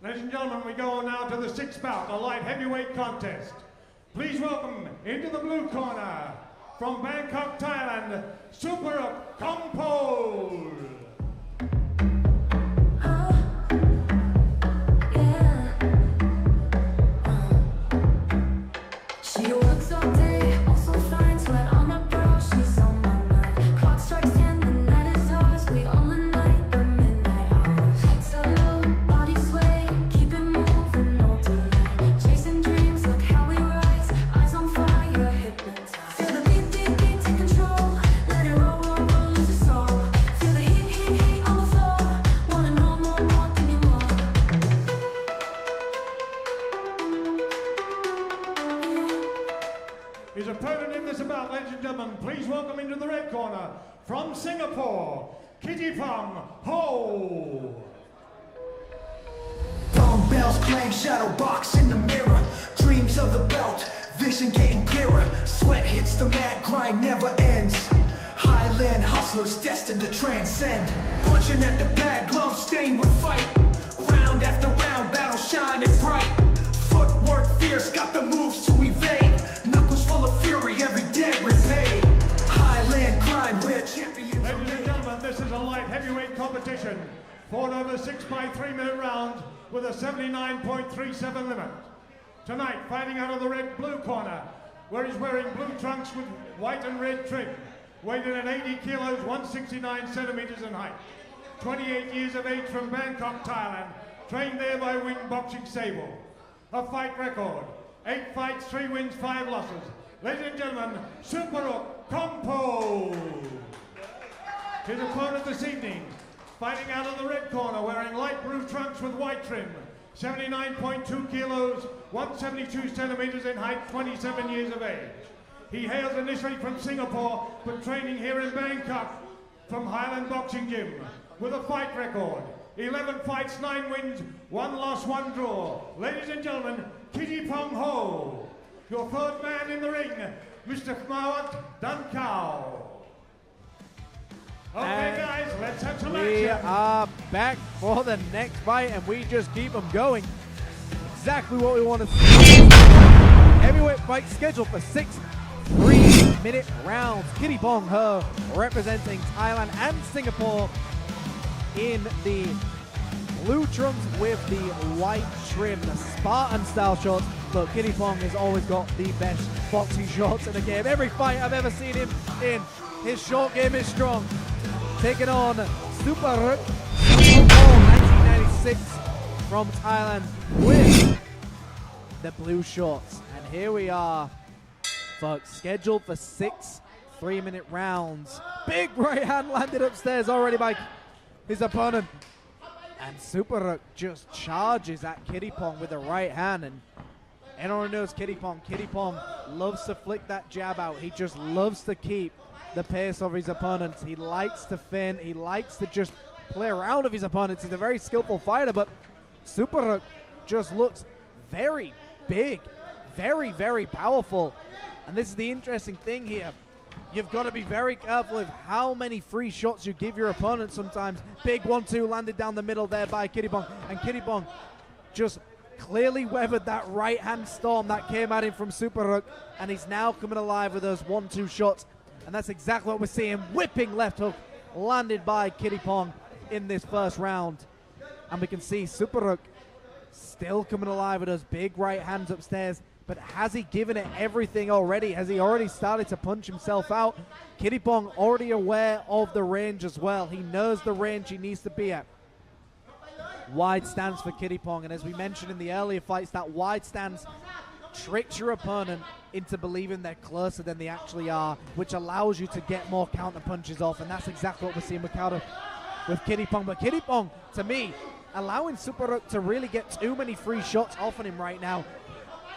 Ladies and gentlemen, we go now to the sixth bout, a light heavyweight contest. Please welcome into the blue corner, from Bangkok, Thailand, Suphareuk Sit.Khongpol. She works all day, also finds sweat on her brow. She's on my mind. Clock strikes 10, the night is ours. We all night, the midnight hours. Heads are low, body sway, keep it moving all tonight. Chasing dreams, look how we rise. Eyes on fire, hypnotized. Feel the beat, beat, beat, take control. Let it roll, roll, roll, lose your soul. Feel the heat, heat, heat on the floor. Wanna know more, more, give me more. His opponent in this bout, ladies and gentlemen, please welcome into the red corner, from Singapore, Kittipong Ho. Gong bells clang, shadow box in the mirror. Dreams of the belt, vision getting clearer. Sweat hits the mat, grind never ends. Highland hustlers destined to transcend. Punching at the bag, gloves stained with fight. Round after round, battle shining bright. Footwork fierce, got the moves to evade. Knuckles full of fury, every debt repaid. Highland grind, we're champions. Ladies and gentlemen, this is a light heavyweight competition, fought over 6 by 3 minute rounds with a 79.37 limit. Tonight, fighting out of the red-blue corner, where he's wearing blue trunks with white and red trim, weighed in at 80 kilos, 169 centimeters in height. 28 years of age, from Bangkok, Thailand, trained there by Wing Boxing Sable. A fight record, 8 fights, 3 wins, 5 losses. Ladies and gentlemen, Suphareuk Sit.Khongpol. His opponent this evening, fighting out of the red corner, wearing light blue trunks with white trim, 79.2 kilos, 172 centimeters in height, 27 years of age. He hails initially from Singapore, but training here in Bangkok from Highland Boxing Gym, with a fight record, 11 fights, 9 wins, 1 loss, 1 draw. Ladies and gentlemen, Kittipong Ho. Your third man in the ring, Mr. Bout. Okay, guys, let's have some action. We are back for the next fight, and we just keep them going. Exactly what we want to see. Heavyweight fight scheduled for 6 3-minute rounds. Kittipong Ho representing Thailand and Singapore in the blue trunks with the white trim, the Spartan style shorts. Look, Kittipong has always got the best boxing shorts in the game. Every fight I've ever seen him in, his short game is strong. Taking on Suphareuk Sit.Khongpol, 1996 from Thailand, with the blue shorts. And here we are, folks, scheduled for 6 3-minute rounds. Big right hand landed upstairs already by his opponent. And Suphareuk just charges at Kittipong with the right hand. And anyone who knows Kittipong loves to flick that jab out. He just loves to keep the pace of his opponents. He likes to fin. He likes to just play around with his opponents. He's a very skillful fighter, but Suphareuk just looks very big, very, very powerful. And this is the interesting thing here. You've got to be very careful of how many free shots you give your opponent sometimes. Big 1-2 landed down the middle there by Kittipong. And Kittipong just clearly weathered that right hand storm that came at him from Suphareuk. And he's now coming alive with those 1-2 shots. And that's exactly what we're seeing. Whipping left hook landed by Kittipong in this first round. And we can see Suphareuk still coming alive with those big right hands upstairs. But has he given it everything already? Has he already started to punch himself out? Kittipong already aware of the range as well. He knows the range he needs to be at. Wide stance for Kittipong. And as we mentioned in the earlier fights, that wide stance tricks your opponent into believing they're closer than they actually are, which allows you to get more counter punches off. And that's exactly what we're seeing with Kittipong. But Kittipong, to me, allowing Suphareuk to really get too many free shots off on him right now.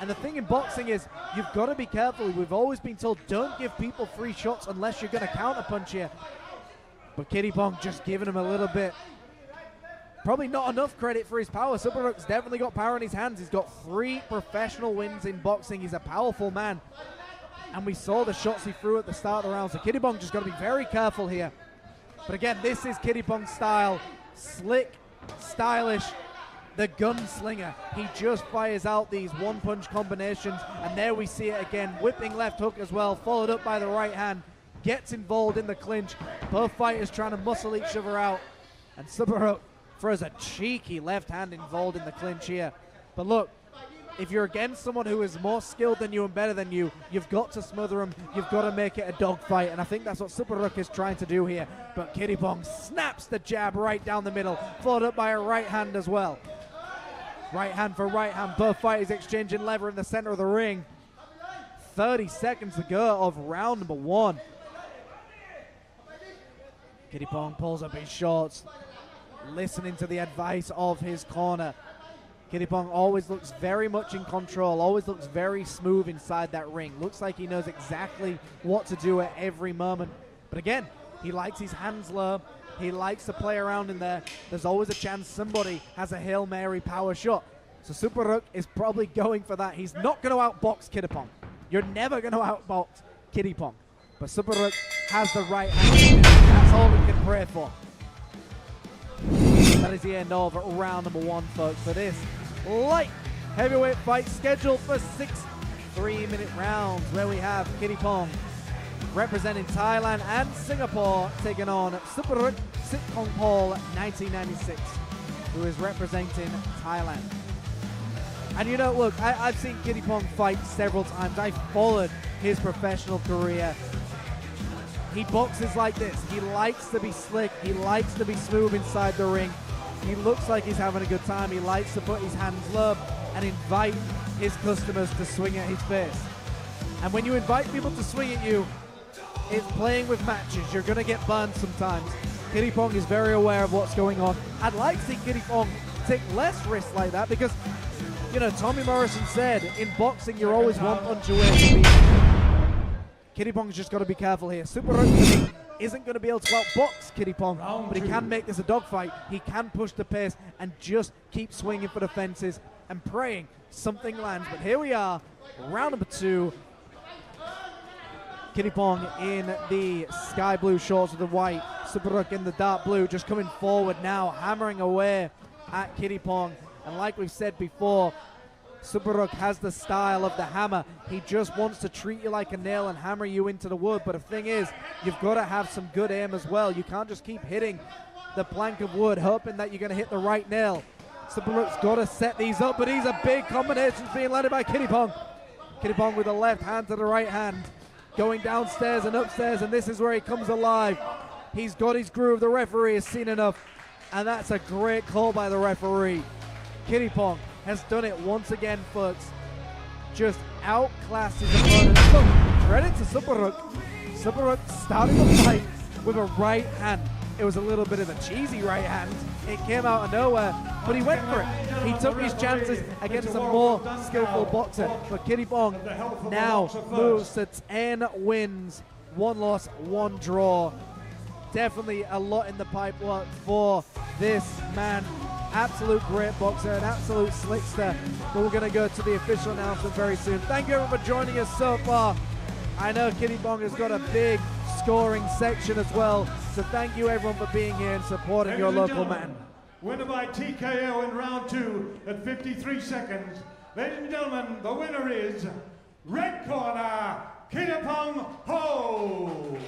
And the thing in boxing is, you've got to be careful. We've always been told, don't give people free shots unless you're going to counter punch here. But Kittipong just giving him a little bit. Probably not enough credit for his power. Suphareuk's definitely got power in his hands. He's got 3 professional wins in boxing. He's a powerful man. And we saw the shots he threw at the start of the round. So Kittipong just got to be very careful here. But again, this is Kittipong's style. Slick, stylish, the gunslinger. He just fires out these one-punch combinations, and there we see it again. Whipping left hook as well, followed up by the right hand. Gets involved in the clinch. Both fighters trying to muscle each other out. And Suphareuk throws a cheeky left hand involved in the clinch here. But look, if you're against someone who is more skilled than you and better than you, you've got to smother him. You've got to make it a dogfight. And I think that's what Suphareuk is trying to do here. But Kittipong snaps the jab right down the middle, followed up by a right hand as well. Right hand for right hand. Both fighters exchanging lever in the center of the ring. 30 seconds to go of round number 1. Kittipong pulls up his shorts, listening to the advice of his corner. Kittipong always looks very much in control, always looks very smooth inside that ring. Looks like he knows exactly what to do at every moment. But again, he likes his hands low. He likes to play around in there. There's always a chance somebody has a Hail Mary power shot. So Suphareuk is probably going for that. He's not going to outbox Kittipong. You're never going to outbox Kittipong. But Suphareuk has the right hand. That's all we can pray for. That is the end of round number 1, folks, for this light heavyweight fight scheduled for 6 3-minute rounds, where we have Kittipong representing Thailand and Singapore taking on Suphareuk Sit.Khongpol 1996, who is representing Thailand. And you know, look, I've seen Kittipong fight several times. I've followed his professional career. He boxes like this. He likes to be slick. He likes to be smooth inside the ring. He looks like he's having a good time. He likes to put his hands low and invite his customers to swing at his face. And when you invite people to swing at you, it's playing with matches. You're going to get burned sometimes. Kittipong is very aware of what's going on. I'd like to see Kittipong take less risks like that because, you know, Tommy Morrison said, in boxing, you're always one punch away from being. Kittipong's just got to be careful here. Suphareuk isn't going to be able to outbox Kittipong, but he can make this a dogfight. He can push the pace and just keep swinging for the fences and praying something lands. But here we are, round number 2. Kittipong in the sky blue shorts with the white. Suphareuk in the dark blue, just coming forward now, hammering away at Kittipong. And like we've said before, Suphareuk has the style of the hammer. He just wants to treat you like a nail and hammer you into the wood. But the thing is, you've got to have some good aim as well. You can't just keep hitting the plank of wood, hoping that you're going to hit the right nail. Suphareuk's got to set these up, but these are big combinations being landed by Kittipong. Kittipong with the left hand to the right hand, going downstairs and upstairs, and this is where he comes alive. He's got his groove. The referee has seen enough, and that's a great call by the referee. Kittipong has done it once again, folks. Just outclassed his opponent. Look, credit to Suphareuk. Suphareuk starting the fight with a right hand. It was a little bit of a cheesy right hand. It came out of nowhere, but he went for it. He took his chances against a more skillful boxer. But Kittipong now moves to 10 wins, 1 loss, 1 draw. Definitely a lot in the pipeline for this man. Absolute great boxer, an absolute slickster. But we're going to go to the official announcement very soon. Thank you everyone for joining us so far. I know Kittipong has got a big scoring section as well. So thank you everyone for being here and supporting your local man. Winner by TKO in round 2 at 53 seconds. Ladies and gentlemen, the winner is red corner, Kittipong Ho.